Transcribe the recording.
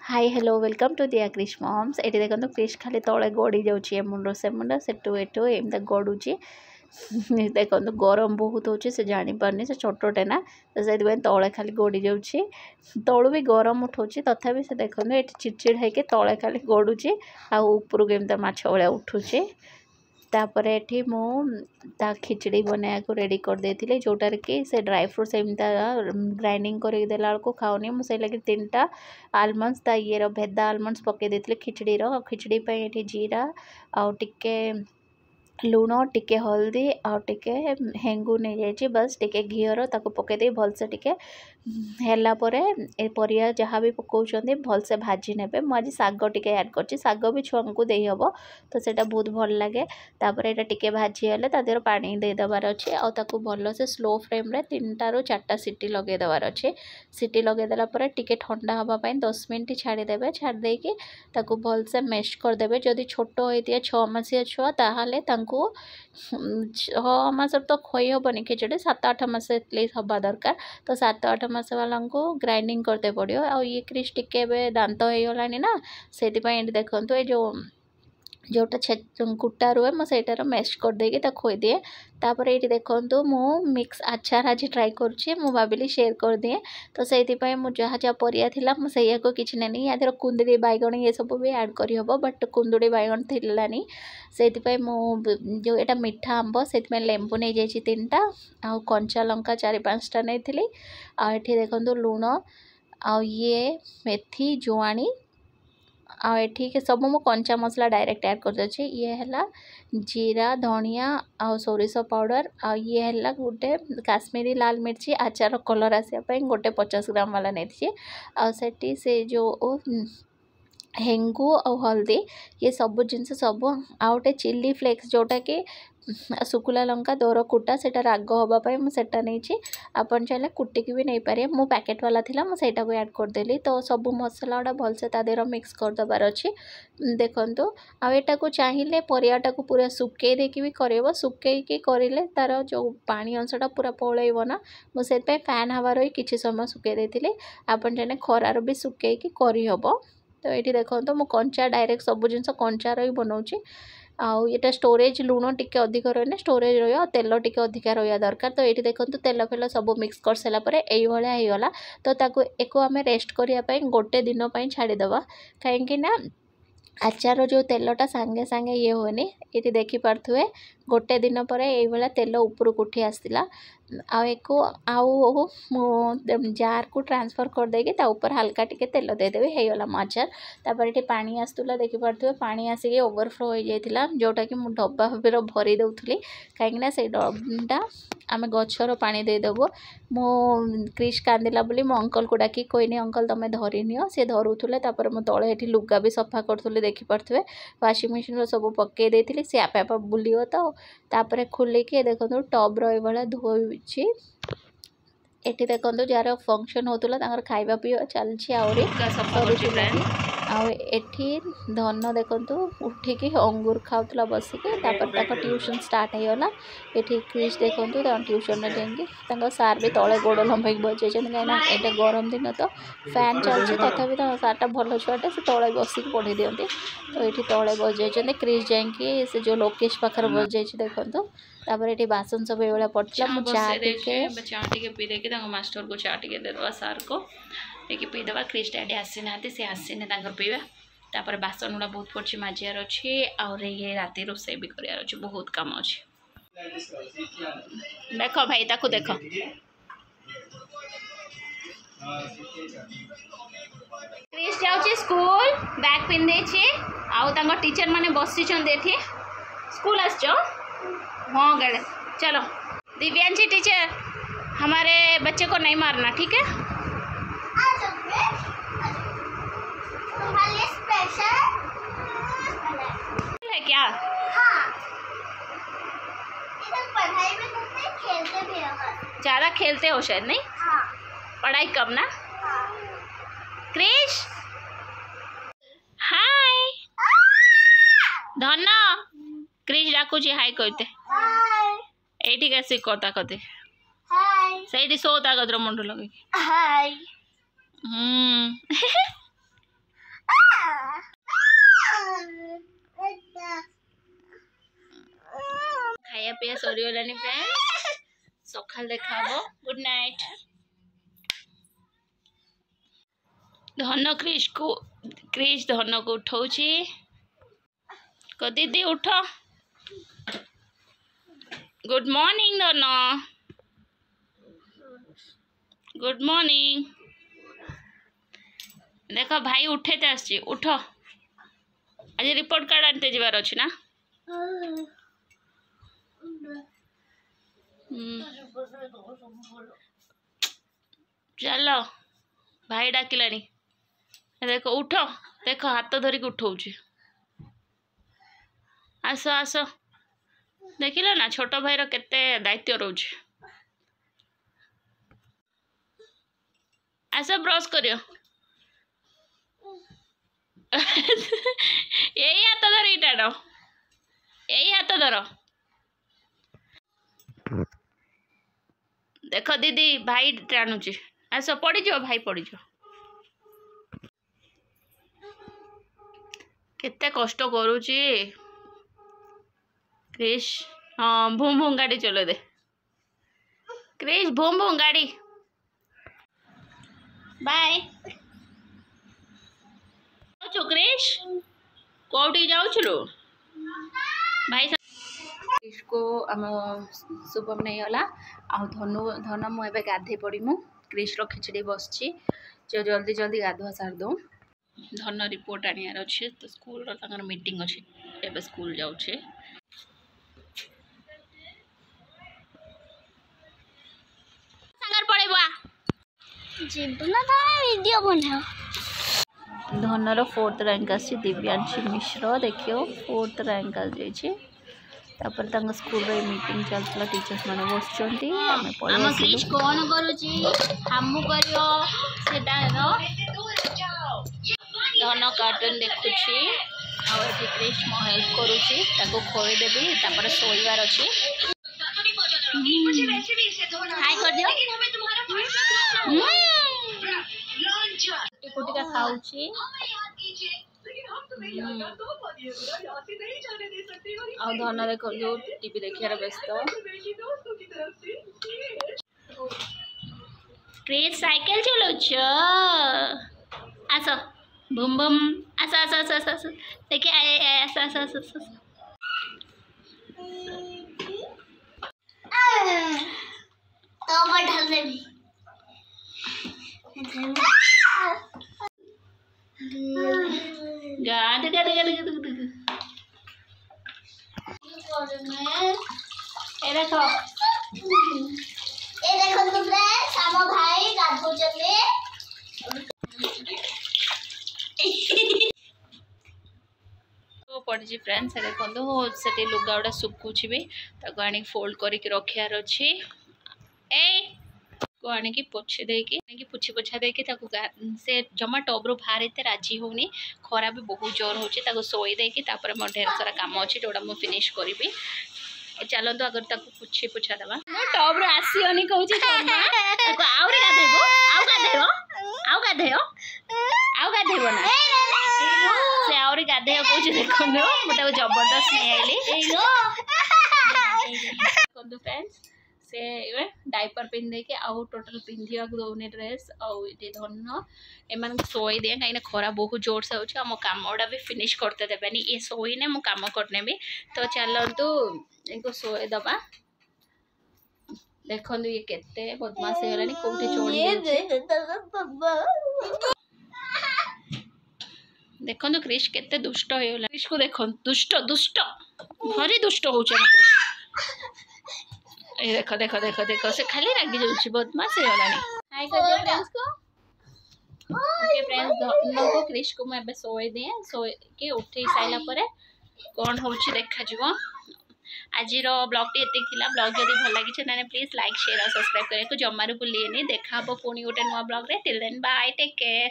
Hi hello welcome to दिया Krrish moms. ये देखो क्रिश खाली तले गड़ी जाऊँगी मुंड से मुंड सेठू एठू एमती गड़ुची देखो गरम बहुत होची से जानी पारनी से छोटे ना तो से तले खाली गड़ी जाऊँगी तलू भी गरम उठाऊँगी तथापि से देखो ये चिड़चिड़ होकर तले खाली गड़ुची आउपर को एमती माछ भाया उठुची तापर एठी मु ता खिचड़ी बनाया को रेडी कर देथिले जोटार कि से ड्राई फ्रूट्स एमता ग्राइंडिंग कर देला को खाऊनी मुझे लगे 3टा आलमंड्स ता ये रो भेदा आलमंड्स पके देथिले खिचड़ी रो खिचड़ी पे एठी जीरा आ टिके लुण टिके हल्दी आउ टिके हेंगू नहीं जाइए बस टिके घीर ताको पकईदे भलसे टिके हैला परे ए परिया जहाँ भी पकाउछन्ते भलसे भाजी नेबे मु आज साग टिके ऐड करछि साग भी छुआ को देई हबो तो सेटा बहुत भल लागे तापर एटा टिके भाजी हेले ता देर पानी दे दबार अछि आ ताको भल से स्लो फ्लेम रे 3टा ରୁ 4टा सीटी लगे दबार अछि सीटी लगे देला परे टिके ठंडा हबा पई 10 मिनिट छाड़ी देबे छाड़ देई कि ताको भलसे मैश कर देबे जदी छोटो होइतिया 6 मासिया छुआ ताहाले तांको 6 मास तो खोई हेनी खिचड़ी 7-8 मास एटलिस्ट हवा दरकार तो 7-8 मास वाला को ग्राइंडिंग करते पड़ो आ ये क्रिश टिके दांत हो गलानी ना से देखो ये जो जोटा कुटा रुए मुझे मैश कर देगी खोई दिए तापर ये देखो मु मिक्स आचार आज ट्राए करुँचे मु भाविली शेयर कर दिए तो से जहाँ जहाँ परिया थिला मुझे को किसी नहीं या कुंदड़ी बैगण ये सब भी ऐड कर हम बट कुंदड़ी बैगण थिलानी से जो यहाँ मीठा आंब से लेंबू नहीं जाइए 3टा आउ कंचा लंका 4-5टा नहीं थी आठी देखो लुण आ ये मेथी जुआणी आठी के सब मु कंचा मसला डायरेक्ट ऐड कर दे ये है जीरा धनिया आ सोरिष पाउडर आ ये है गोटे काश्मीरी लाल मिर्ची आचार कलर आसापी गोटे 50 ग्राम वाला नहीं आठी से जो हेंगू और हल्दी ये सब जिनस सब आउटे चिल्ली फ्लेक्स जोटा कि सुखुला लंका दर कुटा से राग हाँपाई मुझे नहीं आपन चाहिए कुटिकी भी नहीं पारे मो पैकेट वाला थिला मुझे को ऐड करदेली तो सब मसला गुड़ा भलसे तादेर मिक्स करदेबार अच्छी देखो आटा को चाहिए परियाटा को पूरा सुकई देकी भी कर सुकईकी करें तार जो पानी अंशटा पूरा पलैब ना मुझे फैन हवार ही किसी समय सुकई देती आपन चाहिए खरार भी सुकईकी करहब तो ये देखो मु कंचा डायरेक्ट सब जिनस कंचार ही बनाऊँगी आउ ये स्टोरेज लुण टिके अधिक रही स्टोरेज रहा तेल टिके अधिका रहा दरकार तो ये देखो तेल फेल सब मिक्स कर सारापर यही होगा तो ताको एको आम रेस्ट करने गोटे दिन छाड़ीदे कहीं आचार जो तेलटा सांगे सांगे ये होनी ये देखिपे गोटे दिन पर यही तेल ऊपर को उठी आसला आउ जार को ट्रांसफर कर देगी ऊपर हल्का टिके तेल देदेवी होगला मो आचार तापर ये पानी आसूला देखिपे पानी आसिक ओवरफ्लो हो जाता जोटा कि मुझे डब्बा फब्बर भरी दूसरी कहीं से डब्बा आम गचर पानी देदेबू मो क्रिश कांदिला बोली मो अंकल को डाकी कोई अंकल तुम्हें धरी नियो सी धरुले मो तले ये लुगा भी सफा करूँ देखिपे वाशिंग मशीन सब पकई देती सी आपे आप बुलियो तो तापर खोलिकी देखो टब रहा धोची एटी देखो जार फंक्शन होता खाଇବା पिवा चलती आठी धन देखो उठिकी अंगूर खाऊला बसिके ट्यूशन स्टार्ट होगा ये क्रिश देखो ट्यूशन में जाइए सार भी तले गोड़ लंबाई बजे कहीं यहाँ गरम दिन तो फैन चलती तथापि सार्टा भल छुआटे से तले बसिक पढ़ी दिखती तो ये तले बजे क्रिश जाइए से जो लोकेश पाखे बजे देखो तापर ये बासन सब ये पड़ा चा पी देखे मास्टर को चा देवा सार को लेकिन पीदेवा क्रिश डैडी आसी ना सी आसीने पीवा तापर बासन गुड़ा बहुत पड़ी माजार अच्छे और ये राति रोसे भी करार अच्छे बहुत कम अच्छे देख भाई ताकू देख क्रिश जाऊँ स्कूल बैग पिंधे आउ टीचर माने बसी स्कूल आस हाँ गए चलो दिव्यांशी टीचर हमारे बच्चे को नहीं मारना ठीक है है क्या हाँ। पढ़ाई में खेलते भी हो ज़्यादा खेलते हो शायद नहीं हाँ। पढ़ाई कम ना हाँ। क्रिश हाय धन्ना क्रिश डाकू हाय कहते एठी कैसे कथा कहते सही सोता कदर मुंड लगे हाय सरीगलानी फ्रेंड्स सकाल देखा गुड नाइट। धन क्रिश धन को उठाऊची को दीदी उठ गुड मॉर्निंग धन गुड मॉर्निंग देख भाई उठे आसी उठ आज रिपोर्ट कार्ड आनते जबार अच्छी ना चलो भाई डाकिलानी देख उठ देख हाथ धरिक उठाऊँ आस आस देखिल ना छोट भाईर केते दायित्व रोच आस ब्रश करियो यही हाथ धर इटाड़ यही हाथ धर देख दीदी भाई टाणुची आस पड़ज भाई पड़ज केते कष्ट करुची क्रिश हाँ भूम भूम गाड़ी चलो दे क्रिश भूम भूम गाड़ी बाय क्रिश कौटी जाऊँ भाई क्रिश को आम शुभम नहीं गला आ धन मुझे गाधे पड़ी मु क्रिश खिचड़ी बस जो जल्दी जल्दी गाधुआ सार दो धन रिपोर्ट आनियार अच्छे तो स्कूल मीटिंग अच्छे एवं स्कूल जाऊे वीडियो बनाओ धनर 4th रैंक आसी दिव्यांशी मिश्र देखियो 4th रैंक आ जाइए तापर तंग स्कूल रे मीटिंग चलतला टीचर्स माने बसचंती हमें पळे हम क्रिश कोन करूची हमु करियो सेटा नो धन कार्टून देखुची आ एठी क्रिश मो हेल्प करूची ताको खोई देबी तापर सोईवार अछि हाय कर दियो कुटी का खाऊची आ धन देखो जो टीवी देखियार व्यस्त क्रिश साइकिल चलाउछ आस बुम बुम आस आस आस आस आस देखिए आस आस आस आस तो बढ़ा देबी गाद गाद गाद गाद ए देखो तो फ्रेंड्स हम भाई गाधो चले तो पड़ी फ्रेंड्स से देखो से लुगा गुड़ा सुकुच भी ताको आनी फोल्ड करके रखार अच्छी ए को आनिकी पोछे देकी पोछी पोछा देकी से जमा टब्रु बाहर एते राजी होनी खरा भी बहुत जोर होची ताको सोई देकी तापर मो ढेर सारा काम अछि जोडा मो फिनिश करबी चलतो अगर ताको पोछी पोछा दबा मो टब्रु आसीओनी कहूची ताको आउरी गाधेबो आउ गाधेबो ना से आउरी गाधेबो कहूची देखो मो ताको जबरदस्त नहीं आइली कोन फ्रेंड्स से डायपर पिंधे के आउ टोटल पिंधिया दौने ड्रेस आउे धन एम सोई दिए कहीं खरा बहुत जोर से हो मो कमटा भी फिनिश करते देवेनि ये सोईने मु कम करने भी तो चलतु इनको सोई दबा देखो ये केते बदमाश हो गलानी कोठी चोरी देखो क्रिश केते दुष्ट हो गला क्रिश को देखो दुष्ट दुष्ट भारी दुष्ट हो देखो देखो देखो देखो से खाली रागी जाऊँ बदमाश गलानी हाय कर फ्रेंड्स को ओके फ्रेंड्स धन को क्रिश को मैं सोई दिए सोई के उठे साइला परे कौन होची देखा जीवो आज ब्लॉग टी एतिक थिला ब्लॉग जदि भल लागी छै प्लीज लाइक शेयर और सब्सक्राइब करे को जमारू भूलिएनी देखा पुणी गोटे नुआ ब्लॉग रे till then bye take care.